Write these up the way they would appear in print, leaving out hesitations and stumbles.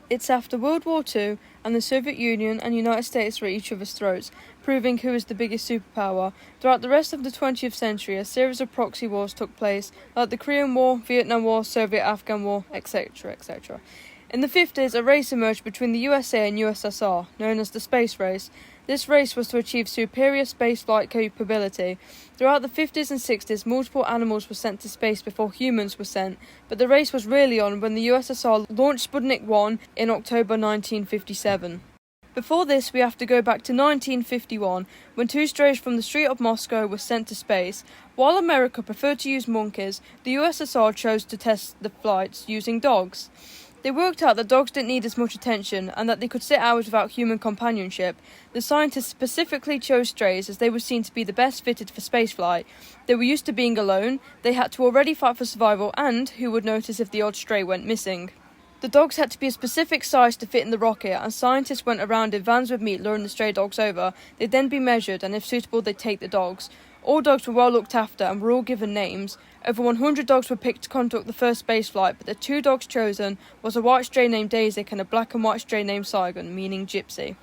It's after World War II, and the Soviet Union and United States are at each other's throats, proving who is the biggest superpower. Throughout the rest of the 20th century, a series of proxy wars took place, like the Korean War, Vietnam War, Soviet-Afghan War, etc., etc. In the 50s, a race emerged between the USA and USSR, known as the Space Race. This race was to achieve superior spaceflight capability. Throughout the 50s and 60s, multiple animals were sent to space before humans were sent, but the race was really on when the USSR launched Sputnik 1 in October 1957. Before this, we have to go back to 1951, when two strays from the street of Moscow were sent to space. While America preferred to use monkeys, the USSR chose to test the flights using dogs. They worked out that dogs didn't need as much attention and that they could sit hours without human companionship. The scientists specifically chose strays as they were seen to be the best fitted for spaceflight. They were used to being alone, they had to already fight for survival, and who would notice if the odd stray went missing? The dogs had to be a specific size to fit in the rocket, and scientists went around in vans with meat luring the stray dogs over. They'd then be measured, and if suitable they'd take the dogs. All dogs were well looked after and were all given names. Over 100 dogs were picked to conduct the first space flight, but the two dogs chosen was a white stray named Daisy and a black and white stray named Saigon, meaning gypsy.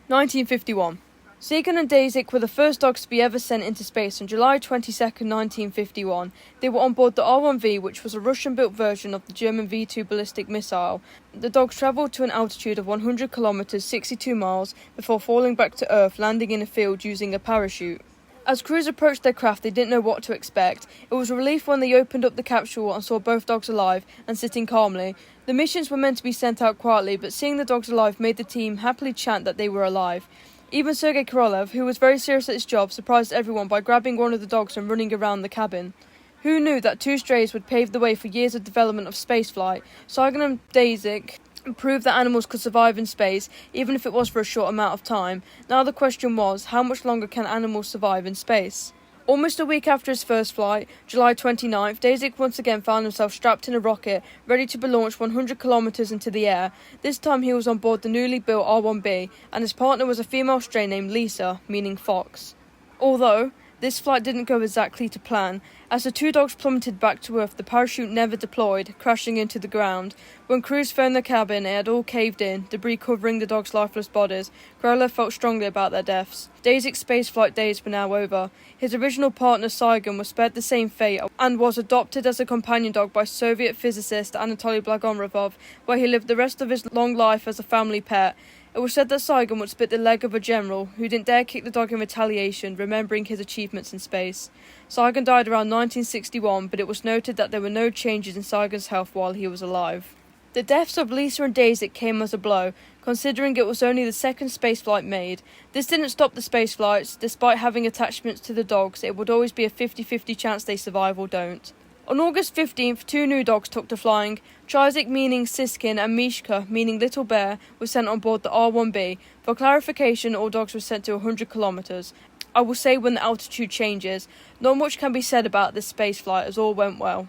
1951. Saigon and Daisy were the first dogs to be ever sent into space on July 22, 1951. They were on board the R-1V, which was a Russian-built version of the German V-2 ballistic missile. The dogs travelled to an altitude of 100 kilometres, 62 miles, before falling back to Earth, landing in a field using a parachute. As crews approached their craft, they didn't know what to expect. It was a relief when they opened up the capsule and saw both dogs alive and sitting calmly. The missions were meant to be sent out quietly, but seeing the dogs alive made the team happily chant that they were alive. Even Sergei Korolev, who was very serious at his job, surprised everyone by grabbing one of the dogs and running around the cabin. Who knew that two strays would pave the way for years of development of spaceflight? Saigon and Daisy proved that animals could survive in space, even if it was for a short amount of time. Now the question was, how much longer can animals survive in space? Almost a week after his first flight, July 29th, Daisy once again found himself strapped in a rocket, ready to be launched 100 kilometres into the air. This time he was on board the newly built R-1B, and his partner was a female stray named Lisa, meaning fox. Although this flight didn't go exactly to plan. As the two dogs plummeted back to Earth, the parachute never deployed, crashing into the ground. When crews found the cabin, it had all caved in, debris covering the dogs' lifeless bodies. Korolev felt strongly about their deaths. Daisy's spaceflight days were now over. His original partner Saigon was spared the same fate and was adopted as a companion dog by Soviet physicist Anatoly Blagorovov, where he lived the rest of his long life as a family pet. It was said that Saigon would split the leg of a general who didn't dare kick the dog in retaliation, remembering his achievements in space. Saigon died around 1961, but it was noted that there were no changes in Saigon's health while he was alive. The deaths of Lisa and Daisy came as a blow, considering it was only the second spaceflight made. This didn't stop the spaceflights. Despite having attachments to the dogs, it would always be a 50-50 chance they survive or don't. On August 15th, two new dogs took to flying. Trizik, meaning Siskin, and Mishka, meaning Little Bear, were sent on board the R-1B. For clarification, all dogs were sent to 100 kilometres. I will say when the altitude changes. Not much can be said about this spaceflight as all went well.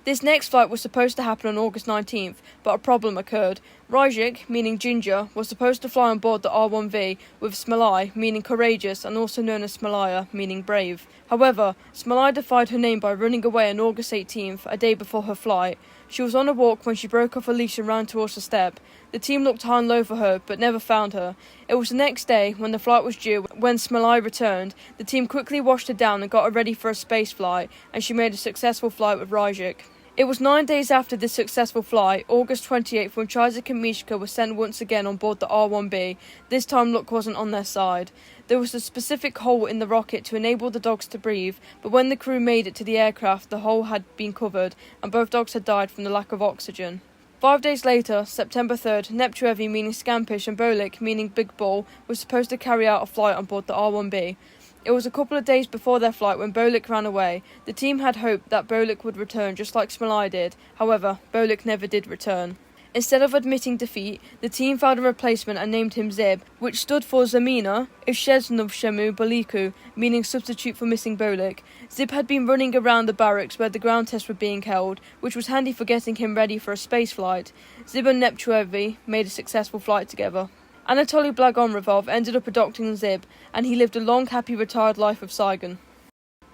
This next flight was supposed to happen on August 19th, but a problem occurred. Ryzik, meaning Ginger, was supposed to fly on board the R-1V with Smalai, meaning courageous, and also known as Smalaya, meaning brave. However, Smalaya defied her name by running away on August 18th, a day before her flight. She was on a walk when she broke off a leash and ran towards the step. The team looked high and low for her, but never found her. It was the next day, when the flight was due, when Smalai returned. The team quickly washed her down and got her ready for a space flight, and she made a successful flight with Ryzik. It was 9 days after this successful flight, August 28th, when Trizik and Mishka were sent once again on board the R-1B. This time luck wasn't on their side. There was a specific hole in the rocket to enable the dogs to breathe, but when the crew made it to the aircraft, the hole had been covered, and both dogs had died from the lack of oxygen. 5 days later, September 3rd, Neptuevi, meaning Scampish, and Bolik, meaning Big Bull, were supposed to carry out a flight on board the R-1B. It was a couple of days before their flight when Bolik ran away. The team had hoped that Bolik would return just like Smalai did. However, Bolik never did return. Instead of admitting defeat, the team found a replacement and named him Zib, which stood for Zamina Isheznovshemu Boliku, meaning substitute for missing Bolik. Zib had been running around the barracks where the ground tests were being held, which was handy for getting him ready for a space flight. Zib and Neptuevi made a successful flight together. Anatoly Blagorovov ended up adopting Zib, and he lived a long, happy, retired life with Saigon.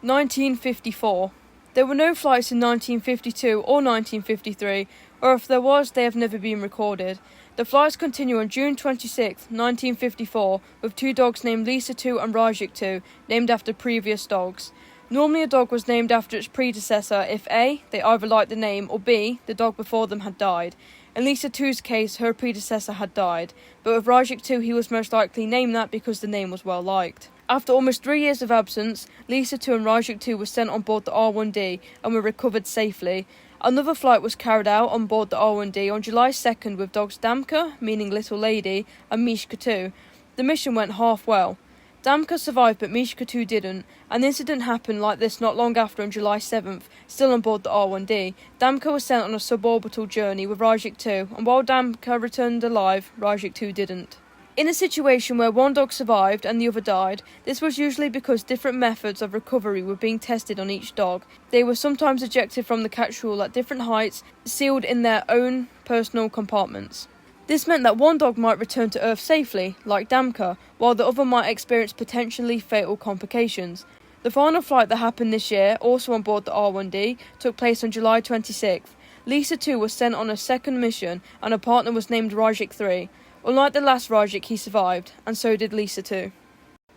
1954. There were no flights in 1952 or 1953, or if there was, they have never been recorded. The flights continue on June 26, 1954, with two dogs named Lisa 2 and Rajik 2, named after previous dogs. Normally a dog was named after its predecessor if A, they either liked the name, or B, the dog before them had died. In Lisa 2's case, her predecessor had died, but with Rajik 2 he was most likely named that because the name was well liked. After almost 3 years of absence, Lisa 2 and Rajik 2 were sent on board the R1D and were recovered safely. Another flight was carried out on board the R1D on July 2nd with dogs Damka, meaning little lady, and Mishka 2. The mission went half well. Damka survived but Mishka 2 didn't. An incident happened like this not long after on July 7th, still on board the R1D. Damka was sent on a suborbital journey with Rajik 2, and while Damka returned alive, Rajik 2 didn't. In a situation where one dog survived and the other died, this was usually because different methods of recovery were being tested on each dog. They were sometimes ejected from the capsule at different heights, sealed in their own personal compartments. This meant that one dog might return to Earth safely, like Damka, while the other might experience potentially fatal complications. The final flight that happened this year, also on board the R1D, took place on July 26th. Lisa 2 was sent on a second mission, and her partner was named Rajik 3. Unlike the last Rajik, he survived, and so did Lisa 2.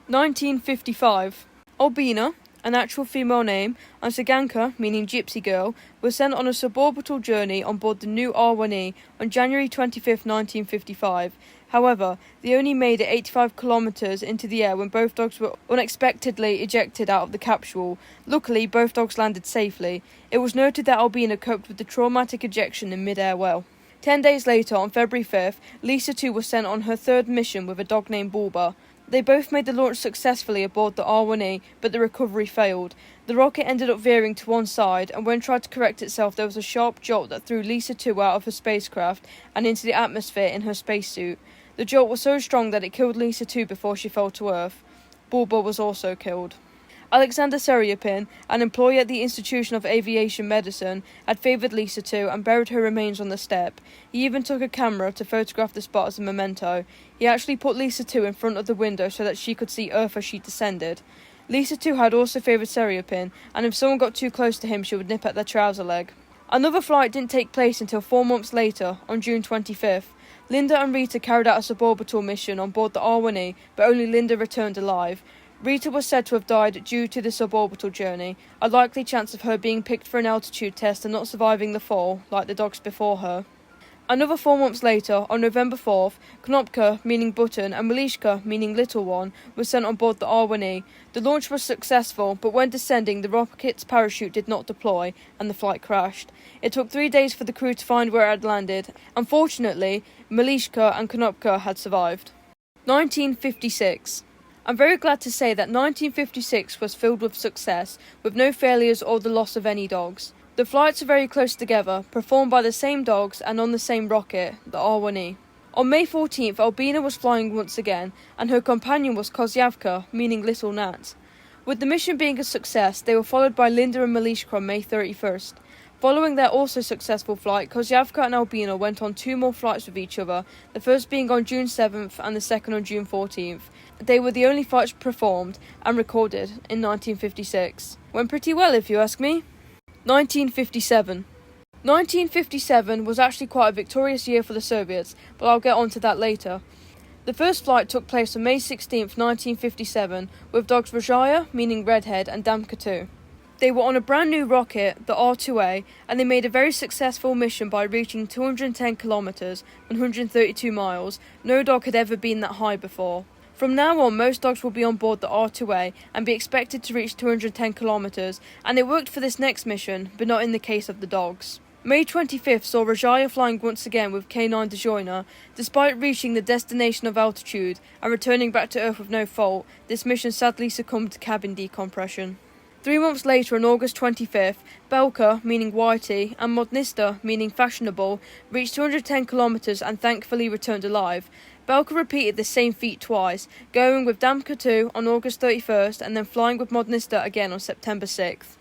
1955. Albina, an actual female name, and Snezhinka, meaning gypsy girl, were sent on a suborbital journey on board the new R1E on January 25, 1955. However, they only made it 85 kilometers into the air when both dogs were unexpectedly ejected out of the capsule. Luckily, both dogs landed safely. It was noted that Albina coped with the traumatic ejection in mid-air well. 10 days later, on February 5th, Lisa 2 was sent on her third mission with a dog named Bulba. They both made the launch successfully aboard the R1E, but the recovery failed. The rocket ended up veering to one side, and when it tried to correct itself, there was a sharp jolt that threw Lisa 2 out of her spacecraft and into the atmosphere in her spacesuit. The jolt was so strong that it killed Lisa 2 before she fell to Earth. Bulba was also killed. Alexander Seryapin, an employee at the Institution of Aviation Medicine, had favoured Lisa 2 and buried her remains on the step. He even took a camera to photograph the spot as a memento. He actually put Lisa 2 in front of the window so that she could see Earth as she descended. Lisa 2 had also favoured Seryapin, and if someone got too close to him she would nip at their trouser leg. Another flight didn't take place until 4 months later, on June 25th. Linda and Rita carried out a suborbital mission on board the R1E, but only Linda returned alive. Rita was said to have died due to the suborbital journey, a likely chance of her being picked for an altitude test and not surviving the fall, like the dogs before her. Another 4 months later, on November 4th, Kometka, meaning button, and Olesya, meaning little one, were sent on board the R1E. The launch was successful, but when descending, the rocket's parachute did not deploy, and the flight crashed. It took 3 days for the crew to find where it had landed. Unfortunately, Olesya and Kometka had survived. 1956. I'm very glad to say that 1956 was filled with success, with no failures or the loss of any dogs. The flights are very close together, performed by the same dogs and on the same rocket, the R1E. On May 14th, Albina was flying once again, and her companion was Kusachka, meaning little gnat. With the mission being a success, they were followed by Linda and Olesya on May 31st. Following their also successful flight, Kusachka and Albina went on 2 more flights with each other, the first being on June 7th and the second on June 14th. They were the only flights performed and recorded in 1956. Went pretty well if you ask me. 1957. 1957 was actually quite a victorious year for the Soviets, but I'll get on to that later. The first flight took place on May 16th, 1957, with dogs Rajaya, meaning redhead, and Damka 2. They were on a brand new rocket, the R2A, and they made a very successful mission by reaching 210 kilometers, 132 miles. No dog had ever been that high before. From now on, most dogs will be on board the R2A and be expected to reach 210 kilometers, and it worked for this next mission, but not in the case of the dogs. May 25th saw Rajaya flying once again with K9 Dezhnyna. Despite reaching the destination of altitude and returning back to Earth with no fault, this mission sadly succumbed to cabin decompression. 3 months later, on August 25th, Belka, meaning whitey, and Modnista, meaning fashionable, reached 210 kilometers and thankfully returned alive. Belka repeated the same feat twice, going with Damka 2 on August 31st and then flying with Modnista again on September 6th.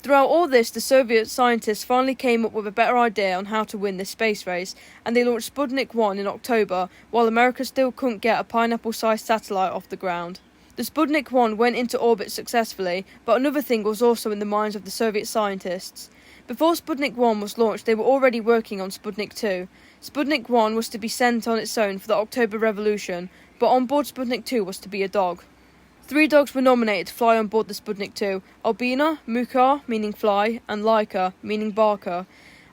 Throughout all this, the Soviet scientists finally came up with a better idea on how to win this space race, and they launched Sputnik 1 in October, while America still couldn't get a pineapple-sized satellite off the ground. The Sputnik 1 went into orbit successfully, but another thing was also in the minds of the Soviet scientists. Before Sputnik 1 was launched, they were already working on Sputnik 2. Sputnik 1 was to be sent on its own for the October Revolution, but on board Sputnik 2 was to be a dog. 3 dogs were nominated to fly on board the Sputnik 2, Albina, Mukar, meaning fly, and Laika, meaning barker.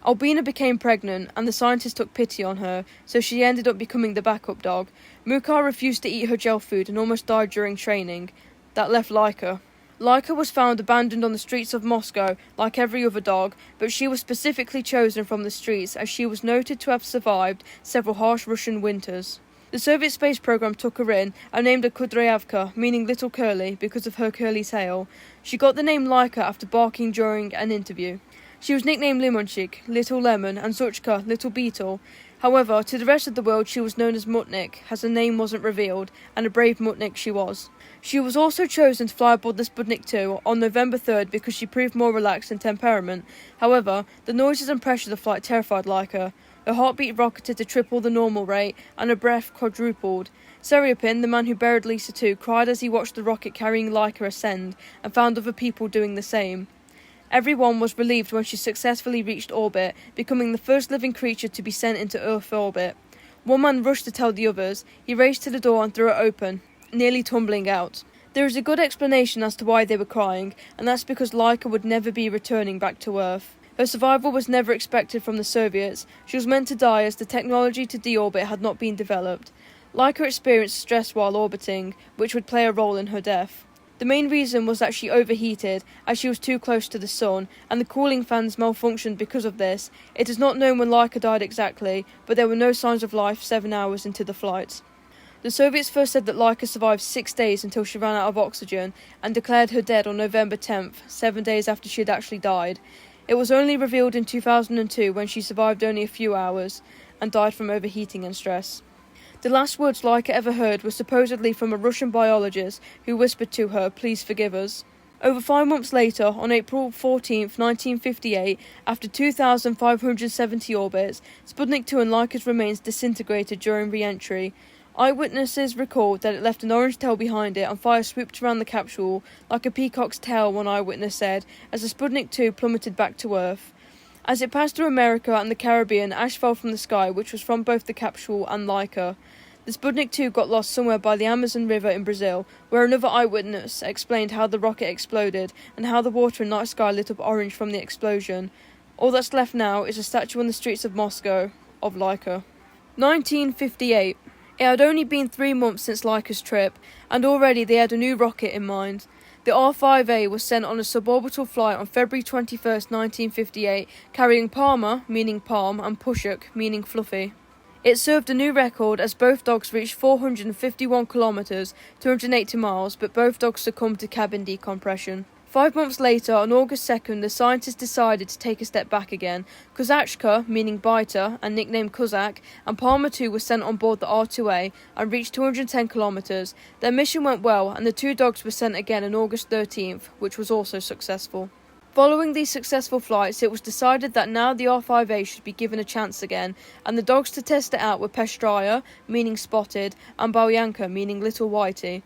Albina became pregnant, and the scientists took pity on her, so she ended up becoming the backup dog. Mukar refused to eat her gel food and almost died during training. That left Laika. Laika was found abandoned on the streets of Moscow, like every other dog, but she was specifically chosen from the streets as she was noted to have survived several harsh Russian winters. The Soviet space program took her in and named her Kudryavka, meaning little curly, because of her curly tail. She got the name Laika after barking during an interview. She was nicknamed Limonchik, Little Lemon, and Shutka, Little Beetle. However, to the rest of the world she was known as Mutnik, as her name wasn't revealed, and a brave Mutnik she was. She was also chosen to fly aboard the Sputnik 2 on November 3rd because she proved more relaxed in temperament. However, the noises and pressure of the flight terrified Laika. Her heartbeat rocketed to triple the normal rate, and her breath quadrupled. Seriapin, the man who buried Lisa 2, cried as he watched the rocket carrying Laika ascend, and found other people doing the same. Everyone was relieved when she successfully reached orbit, becoming the first living creature to be sent into Earth orbit. One man rushed to tell the others. He raced to the door and threw it open, nearly tumbling out. There is a good explanation as to why they were crying, and that's because Laika would never be returning back to Earth. Her survival was never expected from the Soviets. She was meant to die as the technology to deorbit had not been developed. Laika experienced stress while orbiting, which would play a role in her death. The main reason was that she overheated, as she was too close to the sun, and the cooling fans malfunctioned because of this. It is not known when Laika died exactly, but there were no signs of life 7 hours into the flight. The Soviets first said that Laika survived 6 days until she ran out of oxygen, and declared her dead on November 10th, 7 days after she had actually died. It was only revealed in 2002 when she survived only a few hours, and died from overheating and stress. The last words Laika ever heard were supposedly from a Russian biologist who whispered to her, "Please forgive us." Over 5 months later, on April 14, 1958, after 2,570 orbits, Sputnik 2 and Laika's remains disintegrated during re-entry. Eyewitnesses recalled that it left an orange tail behind it and fire swooped around the capsule like a peacock's tail, one eyewitness said, as the Sputnik 2 plummeted back to Earth. As it passed through America and the Caribbean, ash fell from the sky, which was from both the capsule and Laika. The Sputnik 2 got lost somewhere by the Amazon River in Brazil, where another eyewitness explained how the rocket exploded and how the water and night sky lit up orange from the explosion. All that's left now is a statue on the streets of Moscow of Laika. 1958. It had only been 3 months since Laika's trip, and already they had a new rocket in mind. The R-5A was sent on a suborbital flight on February 21st, 1958, carrying Palmer, meaning palm, and Pushuk, meaning fluffy. It served a new record as both dogs reached 451 kilometres, 280 miles, but both dogs succumbed to cabin decompression. 5 months later, on August 2nd, the scientists decided to take a step back again. Kusachka, meaning biter, and nicknamed Kozak, and Palmer 2 were sent on board the R-2A and reached 210 kilometres. Their mission went well, and the 2 dogs were sent again on August 13th, which was also successful. Following these successful flights, it was decided that now the R-5A should be given a chance again, and the dogs to test it out were Pestraya, meaning spotted, and Balyanka, meaning little whitey.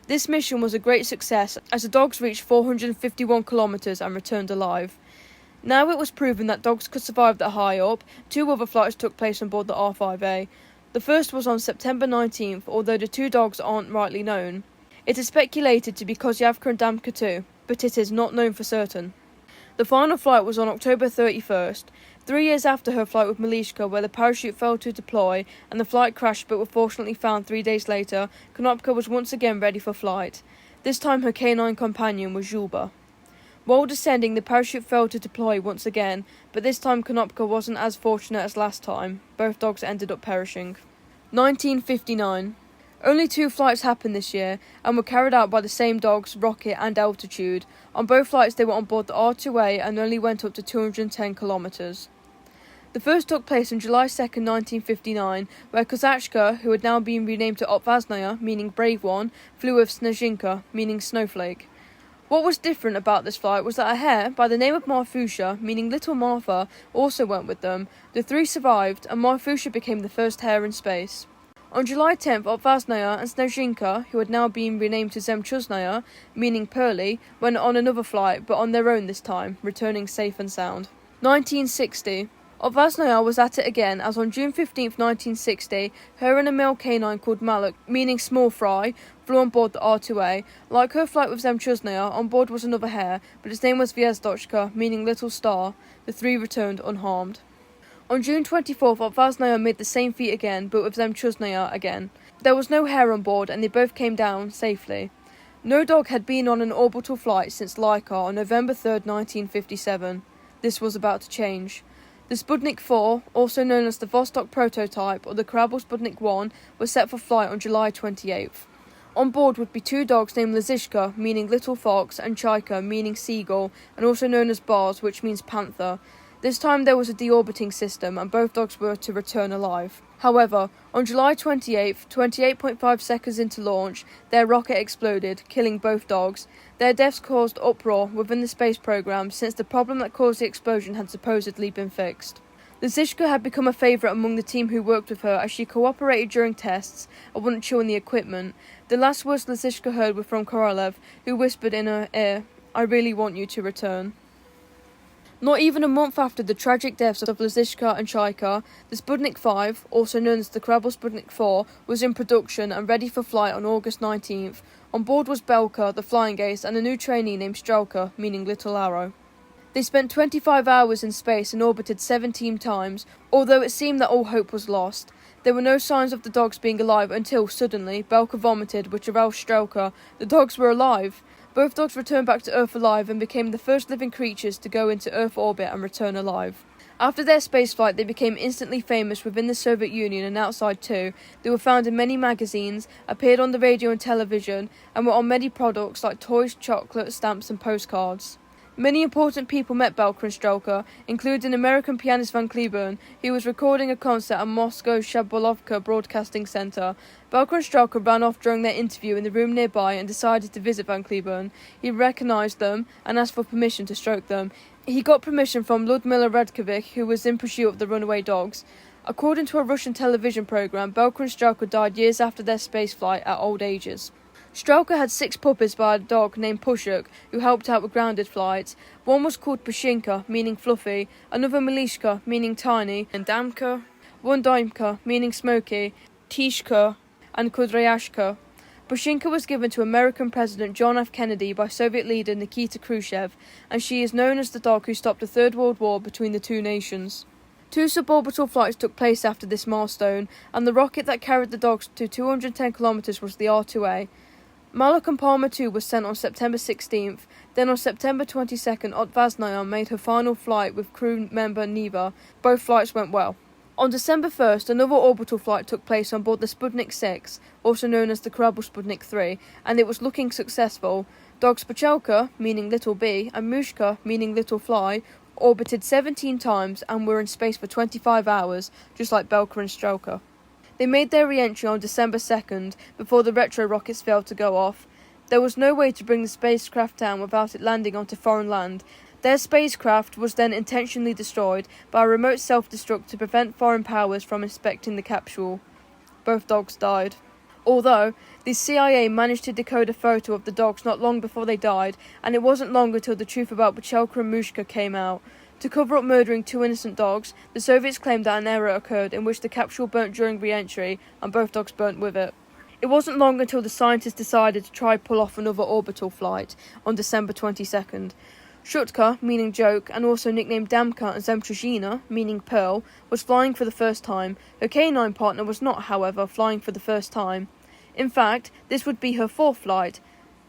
This mission was a great success as the dogs reached 451 kilometres and returned alive. Now it was proven that dogs could survive that high up. 2 other flights took place on board the R-5A. The first was on September 19th, although the 2 dogs aren't rightly known. It is speculated to be Kozyavka and Damka too, but it is not known for certain. The final flight was on October 31st, 3 years after her flight with Malishka, where the parachute failed to deploy and the flight crashed but were fortunately found 3 days later. Konopka was once again ready for flight. This time her canine companion was Zhulba. While descending, the parachute failed to deploy once again, but this time Konopka wasn't as fortunate as last time. Both dogs ended up perishing. 1959. Only 2 flights happened this year, and were carried out by the same dogs, Rocket and Altitude. On both flights they were on board the R-2A and only went up to 210 kilometres. The first took place on July 2nd, 1959, where Kusachka, who had now been renamed to Otvazhnaya, meaning Brave One, flew with Snezhinka, meaning Snowflake. What was different about this flight was that a hare by the name of Marfusha, meaning Little Martha, also went with them. The 3 survived, and Marfusha became the first hare in space. On July 10th, Otvazhnaya and Snezhinka, who had now been renamed to Zemchuznaya, meaning Pearly, went on another flight, but on their own this time, returning safe and sound. 1960. Otvazhnaya was at it again, as on June 15, 1960, her and a male canine called Malak, meaning small fry, flew on board the R2A. Like her flight with Snezhinka, on board was another hare, but its name was Zvyezdocka, meaning little star. The three returned unharmed. On June 24th, Otvazhnaya made the same feat again, but with Snezhinka again. There was no hare on board, and they both came down safely. No dog had been on an orbital flight since Laika on November 3rd, 1957. This was about to change. The Sputnik 4, also known as the Vostok prototype or the Korabl Sputnik 1, was set for flight on July 28th. On board would be two dogs named Lizishka, meaning little fox, and Chaika, meaning seagull, and also known as Bars, which means panther. This time there was a deorbiting system, and both dogs were to return alive. However, on July 28th, 28.5 seconds into launch, their rocket exploded, killing both dogs. Their deaths caused uproar within the space program since the problem that caused the explosion had supposedly been fixed. Lizishka had become a favourite among the team who worked with her as she cooperated during tests and wouldn't chew on the equipment. The last words Lizishka heard were from Korolev, who whispered in her ear, "I really want you to return." Not even a month after the tragic deaths of Lizishka and Chaika, the Sputnik 5, also known as the Korabl Sputnik 4, was in production and ready for flight on August 19th. On board was Belka, the flying ace, and a new trainee named Strelka, meaning little arrow. They spent 25 hours in space and orbited 17 times, although it seemed that all hope was lost. There were no signs of the dogs being alive until, suddenly, Belka vomited, which aroused Strelka. The dogs were alive! Both dogs returned back to Earth alive and became the first living creatures to go into Earth orbit and return alive. After their spaceflight, they became instantly famous within the Soviet Union and outside too. They were found in many magazines, appeared on the radio and television, and were on many products like toys, chocolate, stamps and postcards. Many important people met Belka and Strelka, including American pianist Van Cliburn, who was recording a concert at Moscow's Shabolovka Broadcasting Center. Belka and Strelka ran off during their interview in the room nearby and decided to visit Van Cliburn. He recognized them and asked for permission to stroke them. He got permission from Ludmila Radkovic, who was in pursuit of the runaway dogs. According to a Russian television program, Belka and Strelka died years after their spaceflight at old ages. Strelka had 6 puppies by a dog named Pushuk, who helped out with grounded flights. One was called Pushinka, meaning fluffy, another Milishka, meaning tiny, and Damka, one Damka, meaning smoky, Tishka, and Kudryashka. Pushinka was given to American President John F. Kennedy by Soviet leader Nikita Khrushchev, and she is known as the dog who stopped the Third World War between the two nations. 2 suborbital flights took place after this milestone, and the rocket that carried the dogs to 210 kilometers was the R2A. Malak and Palmer 2 was sent on September 16th. Then on September 22nd, Otvazhnaya made her final flight with crew member Neva. Both flights went well. On December 1st, another orbital flight took place on board the Sputnik 6, also known as the Korabl Sputnik 3, and it was looking successful. Dogs Pachelka, meaning little bee, and Mushka, meaning little fly, orbited 17 times and were in space for 25 hours, just like Belka and Strelka. They made their re-entry on December 2nd, before the retro rockets failed to go off. There was no way to bring the spacecraft down without it landing onto foreign land. Their spacecraft was then intentionally destroyed by a remote self-destruct to prevent foreign powers from inspecting the capsule. Both dogs died. Although, the CIA managed to decode a photo of the dogs not long before they died, and it wasn't long until the truth about Pachelka and Mushka came out. To cover up murdering 2 innocent dogs, the Soviets claimed that an error occurred in which the capsule burnt during re-entry, and both dogs burnt with it. It wasn't long until the scientists decided to try pull off another orbital flight on December 22nd. Shutka, meaning joke, and also nicknamed Damka and Snezhinka, meaning pearl, was flying for the first time. Her canine partner was not, however, flying for the first time. In fact, this would be her 4th flight.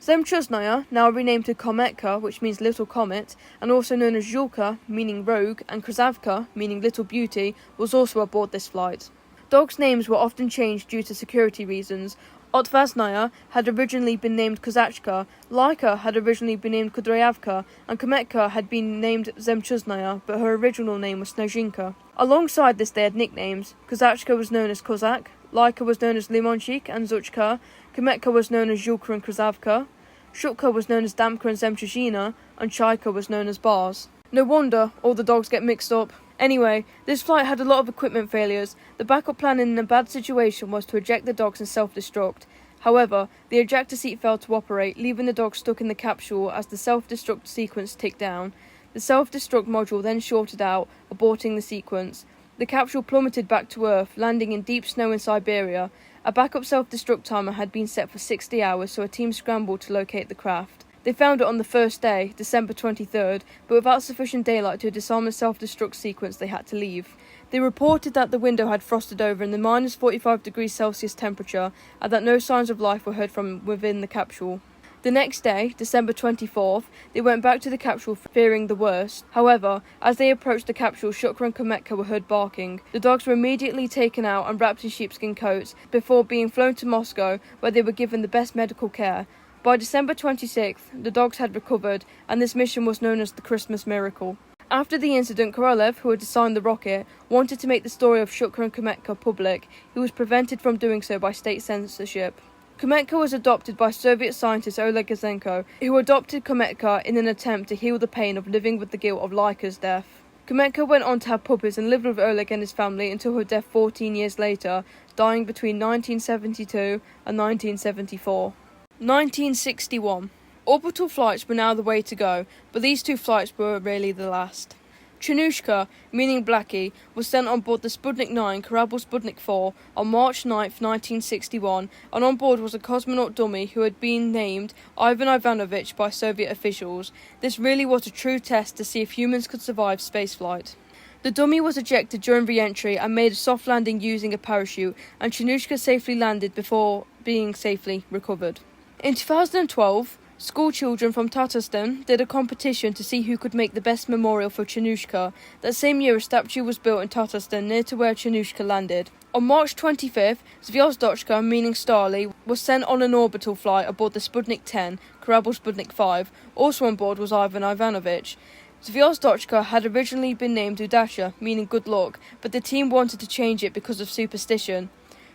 Snezhinka, now renamed to Kometka, which means little comet, and also known as Shutka, meaning rogue, and Kusachka, meaning little beauty, was also aboard this flight. Dogs' names were often changed due to security reasons. Otvazhnaya had originally been named Kusachka, Laika had originally been named Kudryavka, and Kometka had been named Snezhinka, but her original name was Snezhinka. Alongside this they had nicknames. Kusachka was known as Kozak, Laika was known as Limonchik and Zuchka, Kometka was known as Zhulka and Krasavka, Shutka was known as Damka and Snezhinka, and Chaika was known as Bars. No wonder all the dogs get mixed up. Anyway, this flight had a lot of equipment failures. The backup plan in a bad situation was to eject the dogs and self-destruct. However, the ejector seat failed to operate, leaving the dogs stuck in the capsule as the self-destruct sequence ticked down. The self-destruct module then shorted out, aborting the sequence. The capsule plummeted back to Earth, landing in deep snow in Siberia. A backup self-destruct timer had been set for 60 hours, so a team scrambled to locate the craft. They found it on the first day, December 23rd, but without sufficient daylight to disarm the self-destruct sequence, they had to leave. They reported that the window had frosted over in the minus 45 degrees Celsius temperature, and that no signs of life were heard from within the capsule. The next day, December 24th, they went back to the capsule fearing the worst. However, as they approached the capsule, Shutka and Kometka were heard barking. The dogs were immediately taken out and wrapped in sheepskin coats before being flown to Moscow, where they were given the best medical care. By December 26th, the dogs had recovered, and this mission was known as the Christmas Miracle. After the incident, Korolev, who had designed the rocket, wanted to make the story of Shutka and Kometka public. He was prevented from doing so by state censorship. Kometka was adopted by Soviet scientist Olesya, who adopted Kometka in an attempt to heal the pain of living with the guilt of Laika's death. Kometka went on to have puppies and lived with Oleg and his family until her death 14 years later, dying between 1972 and 1974. 1961. Orbital flights were now the way to go, but these two flights were really the last. Shutka, meaning Blackie, was sent on board the Sputnik 9 Kорабль Sputnik 4 on March 9, 1961, and on board was a cosmonaut dummy who had been named Ivan Ivanovich by Soviet officials. This really was a true test to see if humans could survive spaceflight. The dummy was ejected during re-entry and made a soft landing using a parachute, and Shutka safely landed before being safely recovered. In 2012, school children from Tatarstan did a competition to see who could make the best memorial for Shutka. That same year, a statue was built in Tatarstan near to where Shutka landed. On March 25th, Shutka, meaning Starly, was sent on an orbital flight aboard the Sputnik 10, Kорабль Sputnik 5. Also on board was Ivan Ivanovich. Shutka had originally been named Udasha, meaning good luck, but the team wanted to change it because of superstition.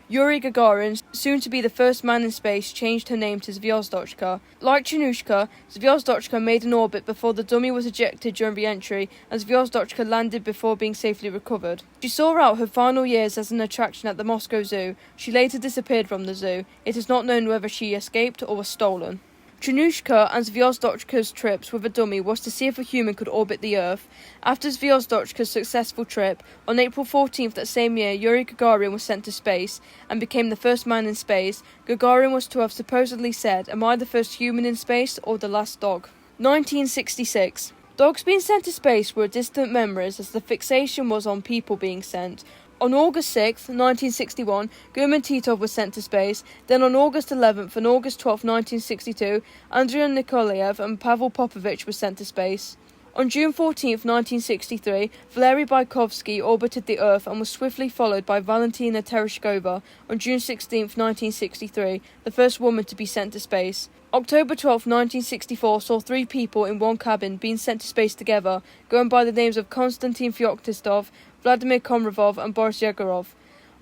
Yuri Gagarin, soon to be the first man in space, changed her name to Zvyozdochka. Like Shutka, Zvyozdochka made an orbit before the dummy was ejected during re-entry, and Zvyozdochka landed before being safely recovered. She saw out her final years as an attraction at the Moscow Zoo. She later disappeared from the zoo. It is not known whether she escaped or was stolen. Shutka and Zvyozdochka's trips with a dummy was to see if a human could orbit the Earth. After Zvyozdochka's successful trip, on April 14th that same year, Yuri Gagarin was sent to space and became the first man in space. Gagarin was to have supposedly said, "Am I the first human in space or the last dog?" 1966. Dogs being sent to space were distant memories as the fixation was on people being sent. On August 6, 1961, German Titov was sent to space. Then on August 11th and August 12, 1962, Andrei Nikolaev and Pavel Popovich were sent to space. On June 14, 1963, Valery Bykovsky orbited the Earth and was swiftly followed by Valentina Tereshkova on June 16, 1963, the first woman to be sent to space. October 12, 1964 saw three people in one cabin being sent to space together, going by the names of Konstantin Feoktistov, Vladimir Komrovov and Boris Yegorov.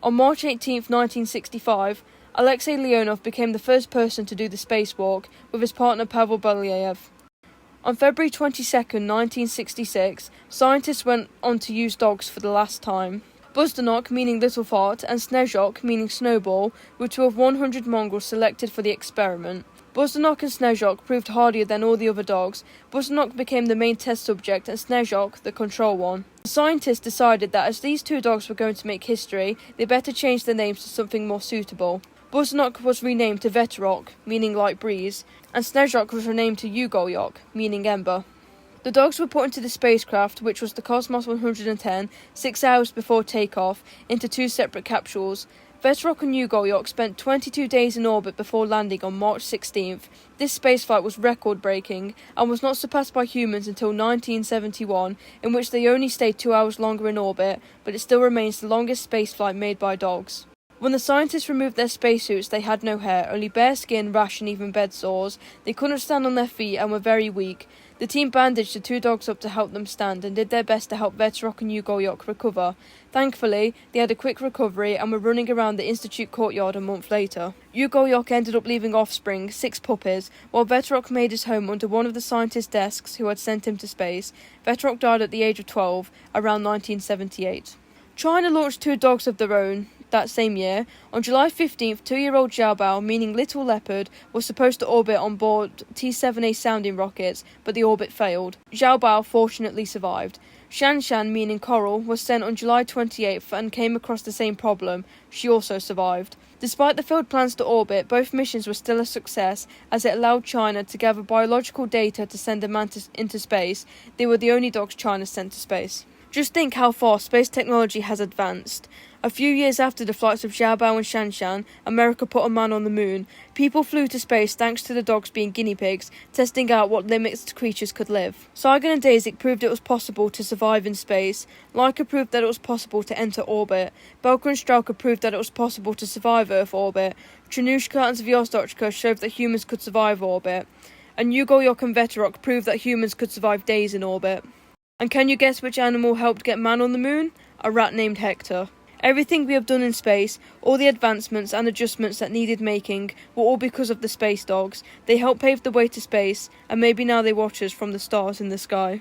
On March 18, 1965, Alexei Leonov became the first person to do the spacewalk, with his partner Pavel Belyaev. On February 22, 1966, scientists went on to use dogs for the last time. Buzdanok, meaning little fart, and Snezhok, meaning snowball, were two of 100 mongrels selected for the experiment. Buzdanok and Snezhok proved hardier than all the other dogs. Buzdanok became the main test subject and Snezhok the control one. The scientists decided that as these two dogs were going to make history, they better change their names to something more suitable. Buzdanok was renamed to Veterok, meaning light breeze, and Snezhok was renamed to Yugolyok, meaning ember. The dogs were put into the spacecraft, which was the Cosmos 110, 6 hours before takeoff, into two separate capsules. Veterok and Yugolyok spent 22 days in orbit before landing on March 16th. This spaceflight was record-breaking and was not surpassed by humans until 1971, in which they only stayed 2 hours longer in orbit, but it still remains the longest spaceflight made by dogs. When the scientists removed their spacesuits, they had no hair, only bare skin, rash and even bed sores. They couldn't stand on their feet and were very weak. The team bandaged the two dogs up to help them stand and did their best to help Veterok and Yugolyok recover. Thankfully, they had a quick recovery and were running around the Institute courtyard a month later. Yugolyok ended up leaving offspring, 6 puppies, while Veterok made his home under one of the scientists' desks who had sent him to space. Veterok died at the age of 12, around 1978. China launched 2 dogs of their own, that same year, on July 15th, 2-year-old Xiaobao, meaning Little Leopard, was supposed to orbit on board T-7A sounding rockets, but the orbit failed. Xiaobao fortunately survived. Shanshan, meaning Coral, was sent on July 28th and came across the same problem. She also survived. Despite the failed plans to orbit, both missions were still a success, as it allowed China to gather biological data to send a man into space. They were the only dogs China sent to space. Just think how far space technology has advanced. A few years after the flights of Xiaobao and Shanshan, America put a man on the moon. People flew to space thanks to the dogs being guinea pigs, testing out what limits creatures could live. Saigon and Daisy proved it was possible to survive in space. Laika proved that it was possible to enter orbit. Belka and Strelka proved that it was possible to survive Earth orbit. Chernushka and Zvyozdotchka showed that humans could survive orbit. And Yugoyok and Veterok proved that humans could survive days in orbit. And can you guess which animal helped get man on the moon? A rat named Hector. Everything we have done in space, all the advancements and adjustments that needed making, were all because of the space dogs. They helped pave the way to space, and maybe now they watch us from the stars in the sky.